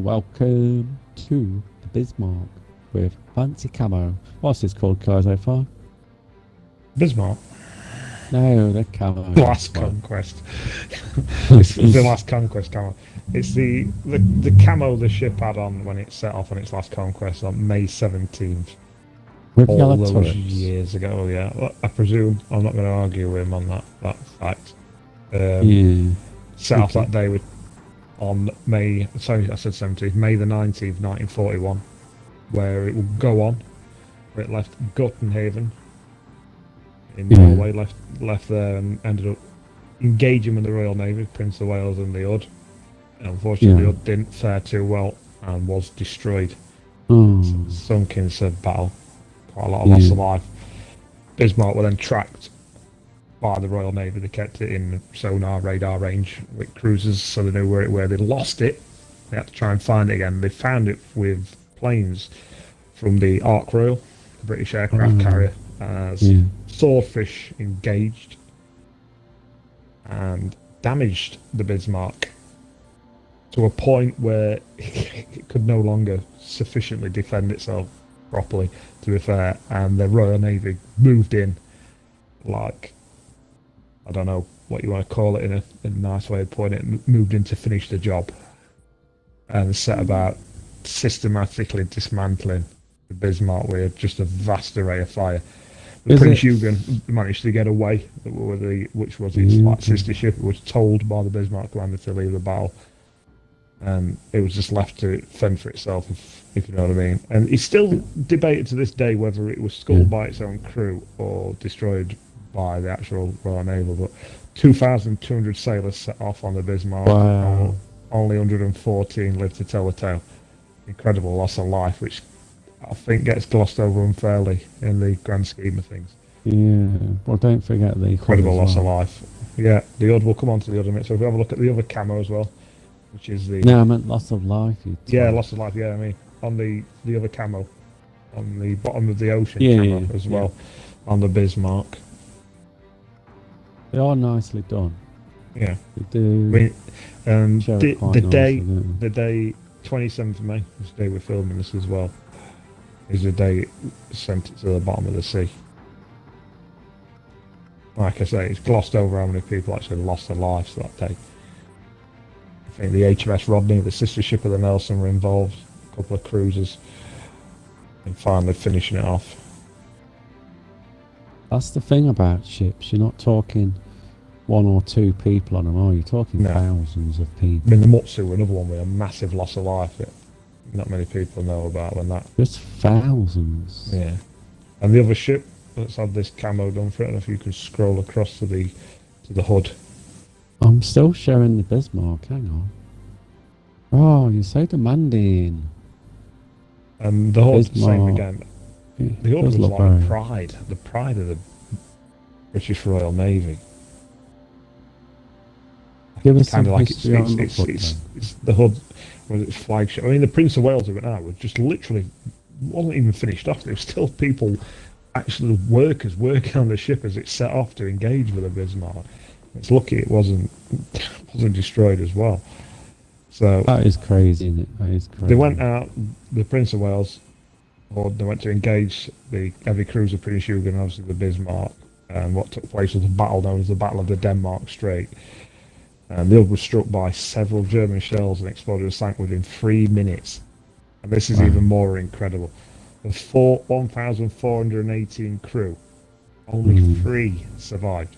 welcome to the Bismarck with fancy camo. What's this called, guys, so far? Bismarck? No, the camo. Last Conquest. It's the last Conquest camo. It's the camo the ship had on when it set off on its last Conquest on May 17th. With all yellow those turrets. years ago, yeah. Well, I presume I'm not going to argue with him on that fact. Yeah. Set off that day on May, sorry, I said 17th, May the 19th, 1941, where it would go on, where it left Gottenhaven in Norway, left there and ended up engaging with the Royal Navy, Prince of Wales and the Hood. And unfortunately, the Hood didn't fare too well and was destroyed. Sunk in said battle. Quite a lot of loss of life. Bismarck were then tracked by the Royal Navy. They kept it in sonar radar range with cruisers, so they knew where it were. They lost it. They had to try and find it again. They found it with planes from the Ark Royal, the British aircraft carrier, as swordfish engaged and damaged the Bismarck to a point where it could no longer sufficiently defend itself properly, to be fair, and the Royal Navy moved in like, I don't know what you want to call it in a nice way of putting it, moved in to finish the job and set about systematically dismantling the Bismarck with just a vast array of fire. Prince Eugen managed to get away, which was his sister ship. It was told by the Bismarck commander to leave the battle, and it was just left to fend for itself, if you know what I mean. And it's still debated to this day whether it was scuttled by its own crew or destroyed by the actual Royal Navy. But 2,200 sailors set off on the Bismarck. Wow. Only 114 lived to tell the tale. Incredible loss of life, which I think gets glossed over unfairly in the grand scheme of things. Yeah, well, don't forget the incredible loss of life. Yeah, the Hood, we'll come on to the other minute. So if we have a look at the other camo as well, which is the... No, I meant loss of life. Loss of life, I mean, on the other camo, on the bottom of the ocean camo as well, on the Bismarck. They are nicely done. Yeah. They do. I mean, the day 27th of May, this day we're filming this as well, is the day it sent it to the bottom of the sea. Like I say, it's glossed over how many people actually lost their lives that day. I think the HMS Rodney, the sister ship of the Nelson, were involved, a couple of cruisers, and finally finishing it off. That's the thing about ships, you're not talking one or two people on them, are you? You're talking thousands of people. I mean, the Mutsu, another one with a massive loss of life that not many people know about when that... Just thousands. Yeah. And the other ship that's had this camo done for it, I don't know if you could scroll across to the Hood. I'm still showing the Bismarck, hang on. Oh, you're so demanding. And the Hood, same again. The Hood was like the pride of the British Royal Navy. Give us kind some of like history on the Hood, it's the Hood was its flagship. I mean, the Prince of Wales of it now was just literally wasn't even finished off. There were still people, actually workers, working on the ship as it set off to engage with the Bismarck. It's lucky it wasn't destroyed as well. So that is crazy, isn't it? That is crazy. They went out, the Prince of Wales, or they went to engage the heavy cruiser Prince Eugen, obviously the Bismarck, and what took place was a battle known as the Battle of the Denmark Strait. And the Hood was struck by several German shells and exploded and sank within 3 minutes. And this is even more incredible. Of 1,418 crew, only 3 survived.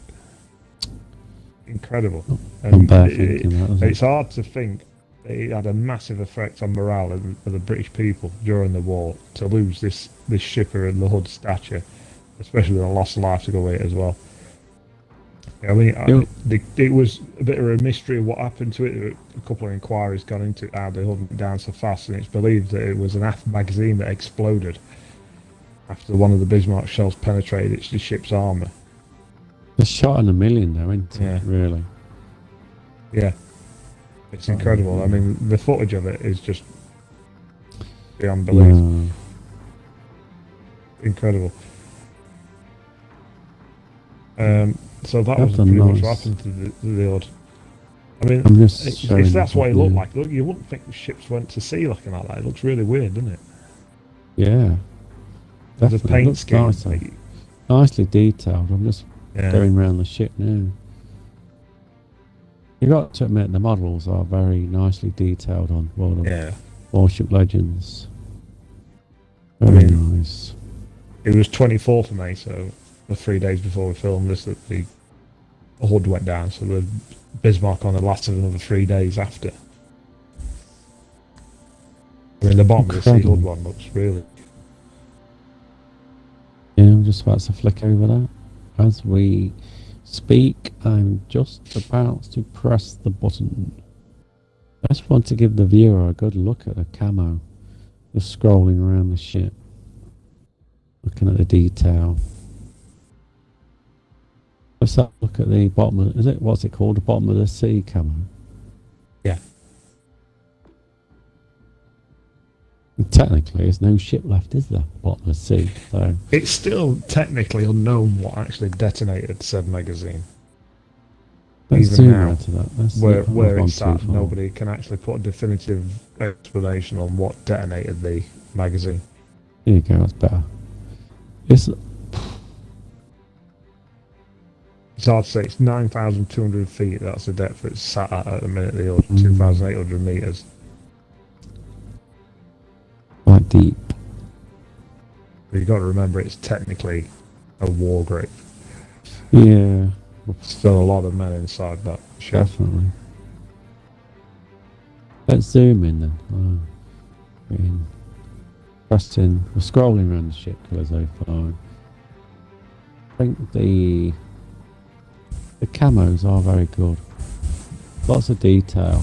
Incredible. And it's hard to think it had a massive effect on morale of the British people during the war to lose this shipper in the Hood stature, especially with a loss of life to go with it as well. I mean, it was a bit of a mystery of what happened to it. A couple of inquiries gone into how they held it down so fast, and it's believed that it was an aft magazine that exploded after one of the Bismarck shells penetrated the ship's armour. It's shot in a million though, isn't it? Really? Yeah. It's incredible. I mean, the footage of it is just beyond belief. Incredible. So that was pretty much what happened to the Hood. I mean, I'm just showing if that's what it you. looked like, look, you wouldn't think the ships went to sea looking like that. It looks really weird, doesn't it? Yeah, The definitely. It paint looks scheme. nice, though. Nicely detailed. I'm just Yeah. going around the ship now. You got to admit the models are very nicely detailed on Yeah. Warship Legends. Very nice. It was 24th of May, so the 3 days before we filmed this, that the Hood went down. So the Bismarck on the lasted another 3 days after. I mean, the bottom of the Sea Hood one looks really. Yeah, I'm just about to flick over that. As we speak, I'm just about to press the button. I just want to give the viewer a good look at the camo. Just scrolling around the ship. Looking at the detail. Let's have a look at the bottom of, what's it called? The bottom of the sea camo. Yeah. And technically, there's no ship left, is there? Bottom of the sea. So It's still technically unknown what actually detonated said magazine. let's Even zoom now, out to that. where it's at, at, nobody can actually put a definitive explanation on what detonated the magazine. Here you go, that's better. It's hard to say. It's 9,200 feet. That's the depth it's sat at the minute. The other 2,800 meters. quite deep. But you got to remember, it's technically a war grave. Yeah, Still a lot of men inside that ship. definitely. Let's zoom in then. We're scrolling around the ship colours so far. I think the camos are very good. Lots of detail.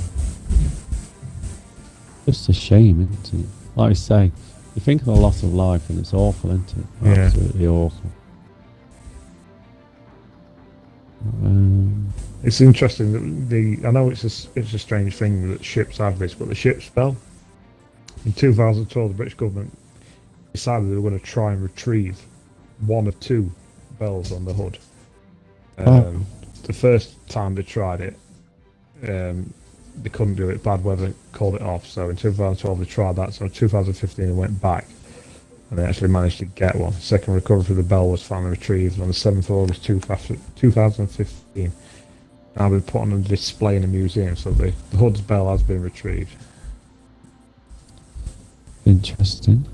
Just a shame, isn't it? Like I say, you think of the loss of life and it's awful, isn't it? Yeah. Absolutely awful. It's interesting that I know it's a strange thing that ships have this, but the ships fell. In 2012, the British government decided they were going to try and retrieve one of two bells on the hood. The first time they tried it, they couldn't do it. Bad weather called it off. So in 2012 they tried that. So in 2015 they went back and they actually managed to get one. Second recovery for the bell was finally retrieved on the 7th of August 2015. Now been put on a display in a museum. So the Hood's bell has been retrieved. Interesting.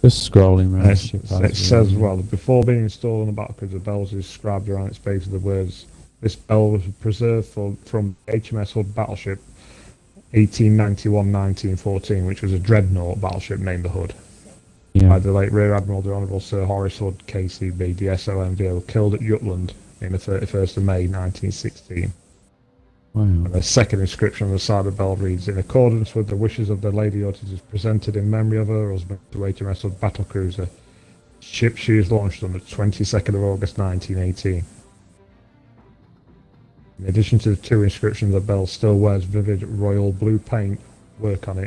Just scrolling around the ship. It says, well, before being installed on the back of the bells is described around its base with the words, this bell was preserved from HMS Hood battleship 1891-1914, which was a dreadnought battleship named the Hood. Yeah. By the late Rear Admiral the Honourable Sir Horace Hood, KCB, DSO, killed at Jutland in the 31st of May 1916. Wow. And the second inscription on the side of the bell reads, in accordance with the wishes of the Lady Hood, it is presented in memory of her husband to HMS Hood battlecruiser, ship she is launched on the 22nd of August 1918. In addition to the two inscriptions, the bell still wears vivid royal blue paint work on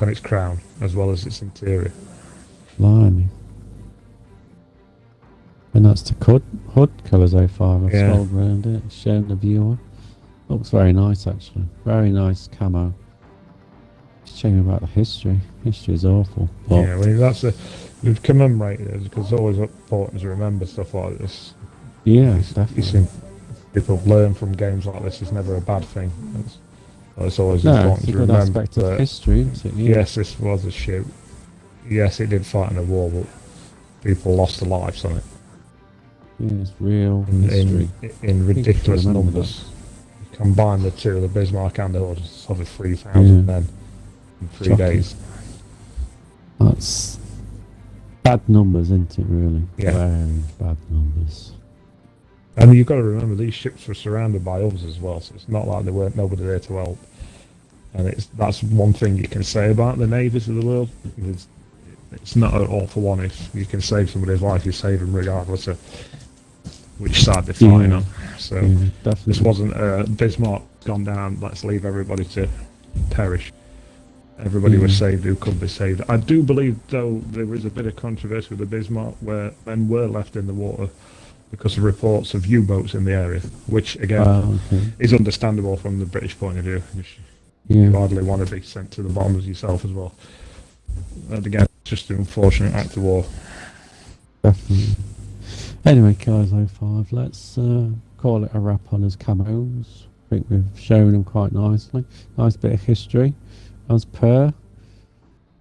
its crown, as well as its interior. Blimey. And that's the hood colour so far. I've scrolled around it, showing the viewer. Looks very nice, actually. Very nice camo. Shame about the history. History is awful. But Yeah, well, we've commemorated it because it's always important to remember stuff like this. yeah, definitely. People learn from games like this. It's never a bad thing. It's always No, important it's a to good remember aspect of that, history, isn't it? Yeah. yes, this was a ship. Yes, it did fight in a war, but people lost their lives on it Yeah, it's real history. in ridiculous remember numbers. Combine the two, the Bismarck and the Hood, it's over 3,000 men in 3 Shocking. days. That's bad numbers, isn't it, really? Yeah. Very bad numbers. And you've got to remember, these ships were surrounded by others as well, so it's not like there weren't nobody there to help. And that's one thing you can say about the navies of the world. It's not an awful one. If you can save somebody's life, you save them regardless of which side they're fighting on. So definitely. this wasn't Bismarck gone down, let's leave everybody to perish. Everybody was saved who could be saved. I do believe, though, there was a bit of controversy with the Bismarck where men were left in the water because of reports of U-boats in the area, which again Okay. is understandable from the British point of view. You Yeah, hardly want to be sent to the bombers yourself as well. And again, it's just an unfortunate act of war. definitely. Anyway, Kilo 05, let's call it a wrap on his camos. I think we've shown them quite nicely. Nice bit of history, as per.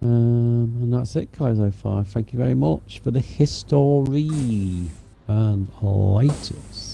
And that's it, Kilo 05. Thank you very much for the history. And latest.